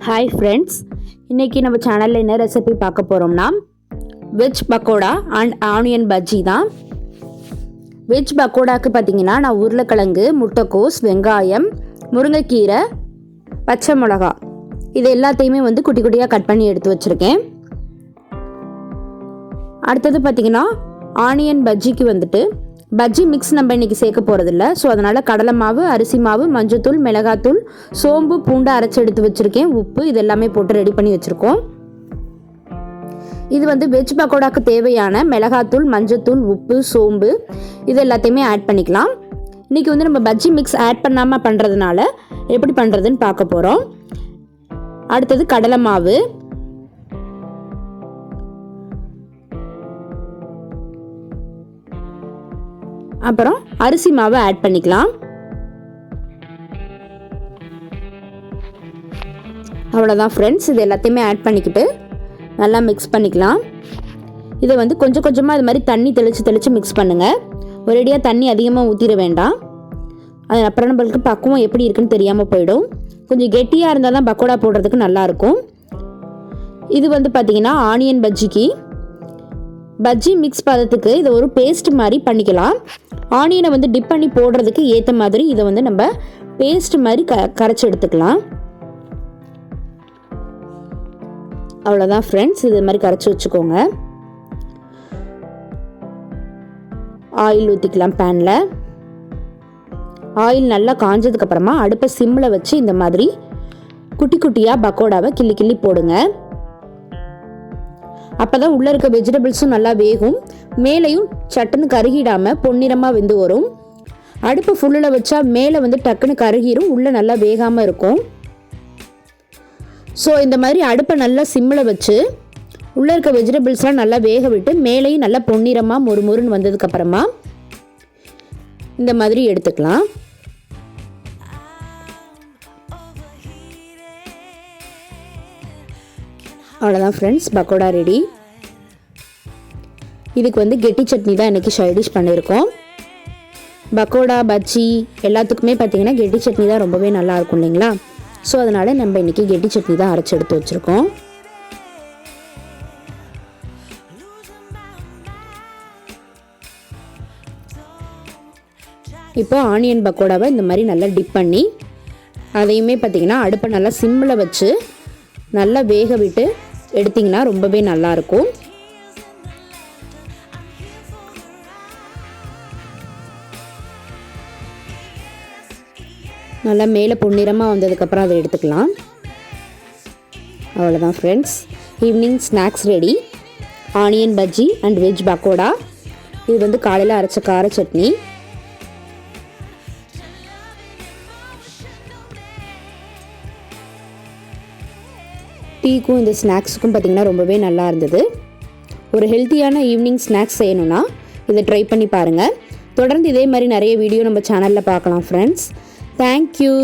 Hi friends, இன்றைக்கி நம்ம சேனலில் என்ன ரெசிபி பார்க்க போகிறோம்னா veg pakoda and onion bajji தான். வெஜ் பக்கோடாவுக்கு பார்த்திங்கன்னா நான் உருளைக்கிழங்கு, முட்டைக்கோஸ், வெங்காயம், முருங்கைக்கீரை, பச்சை மிளகா இது எல்லாத்தையுமே குட்டி குட்டியாக கட் பண்ணி எடுத்து வச்சுருக்கேன். அடுத்தது பார்த்திங்கன்னா ஆனியன் பஜ்ஜிக்கு பஜ்ஜி மிக்ஸ் நம்ம இன்றைக்கி சேர்க்க போகிறதில்ல. ஸோ அதனால் கடலை மாவு, அரிசி மாவு, மஞ்சத்தூள், மிளகாத்தூள், சோம்பு, பூண்டு அரைச்சி எடுத்து வச்சுருக்கேன், உப்பு இது எல்லாமே போட்டு ரெடி பண்ணி வச்சுருக்கோம். இது வெஜ் பக்கோடாக்கு தேவையான மிளகாத்தூள், மஞ்சத்தூள், உப்பு, சோம்பு இது எல்லாத்தையுமே ஆட் பண்ணிக்கலாம். இன்றைக்கி நம்ம பஜ்ஜி மிக்ஸ் ஆட் பண்ணாமல் பண்ணுறதுனால எப்படி பண்ணுறதுன்னு பார்க்க போகிறோம். அடுத்தது கடலை மாவு, அப்புறம் அரிசி மாவை ஆட் பண்ணிக்கலாம். அவ்வளோதான் ஃப்ரெண்ட்ஸ், இது எல்லாத்தையுமே ஆட் பண்ணிக்கிட்டு நல்லா மிக்ஸ் பண்ணிக்கலாம். இதை கொஞ்சம் கொஞ்சமாக இது மாதிரி தண்ணி தெளித்து மிக்ஸ் பண்ணுங்கள். ஒரேடியாக தண்ணி அதிகமாக ஊற்றிட வேண்டாம். அது அப்புறம் நம்மளுக்கு பக்குவம் எப்படி இருக்குன்னு தெரியாமல் போயிடும். கொஞ்சம் கெட்டியாக இருந்தால் தான் பக்கோடா போடுறதுக்கு நல்லாயிருக்கும். இது பார்த்திங்கன்னா ஆனியன் பஜ்ஜிக்கு பஜ்ஜி மிக்ஸ் பதத்துக்கு இதை ஒரு பேஸ்ட் மாதிரி பண்ணிக்கலாம். ஆனியனை டிப் பண்ணி போடுறதுக்கு ஏற்ற மாதிரி இதை நம்ம பேஸ்ட் மாதிரி கரைச்சி எடுத்துக்கலாம். அவ்வளோதான் ஃப்ரெண்ட்ஸ், இது மாதிரி கரைச்சி வச்சுக்கோங்க. ஆயில் ஊற்றிக்கலாம். பேனில் ஆயில் நல்லா காஞ்சதுக்கப்புறமா அடுப்பை சிம்மில் வச்சு இந்த மாதிரி குட்டி குட்டியாக பக்கோடாவை கிள்ளி கிள்ளி போடுங்க. அப்போ தான் உள்ளே இருக்க வெஜிடபிள்ஸும் நல்லா வேகும், மேலேயும் சட்டுன்னு கருகிடாமல் பொன்னிறமாக வெந்து வரும். அடுப்பு ஃபுல்லில் வச்சா மேலே டக்குன்னு கருகிரும், உள்ளே நல்லா வேகாமல் இருக்கும். ஸோ இந்த மாதிரி அடுப்பை நல்லா சிம்மில் வச்சு உள்ளே இருக்க வெஜிடபிள்ஸ்லாம் நல்லா வேக விட்டு மேலேயும் நல்லா பொன்னிறமாக மொறுமொறுன்னு வந்ததுக்கப்புறமா இந்த மாதிரி எடுத்துக்கலாம். அவ்வளோதான் ஃப்ரெண்ட்ஸ், பக்கோடா ரெடி. இதுக்கு கெட்டி சட்னி தான் இன்றைக்கி சைடிஷ் பண்ணியிருக்கோம். பக்கோடா, பஜ்ஜி எல்லாத்துக்குமே பார்த்திங்கன்னா கெட்டி சட்னி தான் ரொம்பவே நல்லாயிருக்கும் இல்லைங்களா? ஸோ அதனால் நம்ம இன்றைக்கி கெட்டி சட்னி தான் அரைச்சி எடுத்து வச்சுருக்கோம். இப்போ ஆனியன் பக்கோடாவை இந்த மாதிரி நல்லா டிப் பண்ணி அதையுமே பார்த்திங்கன்னா அடுப்பை நல்லா சிம்மில் வச்சு நல்லா வேக விட்டு எடுத்திங்கன்னா ரொம்பவே நல்லாயிருக்கும். நல்லா மேலே பொன்னிறமாக வந்ததுக்கப்புறம் அதை எடுத்துக்கலாம். அவ்வளோதான் friends, evening snacks ready. Onion bajji and veg pakoda. இது காலையில் அரைச்ச கார சட்னி. டீக்கும் இந்த ஸ்நாக்ஸுக்கும் பார்த்திங்கன்னா ரொம்பவே நல்லா இருந்தது. ஒரு ஹெல்த்தியான ஈவினிங் ஸ்நாக்ஸ் செய்யணுன்னா இதை ட்ரை பண்ணி பாருங்கள். தொடர்ந்து இதே மாதிரி நிறைய வீடியோ நம்ம சேனலில் பார்க்கலாம் ஃப்ரெண்ட்ஸ். தேங்க்யூ.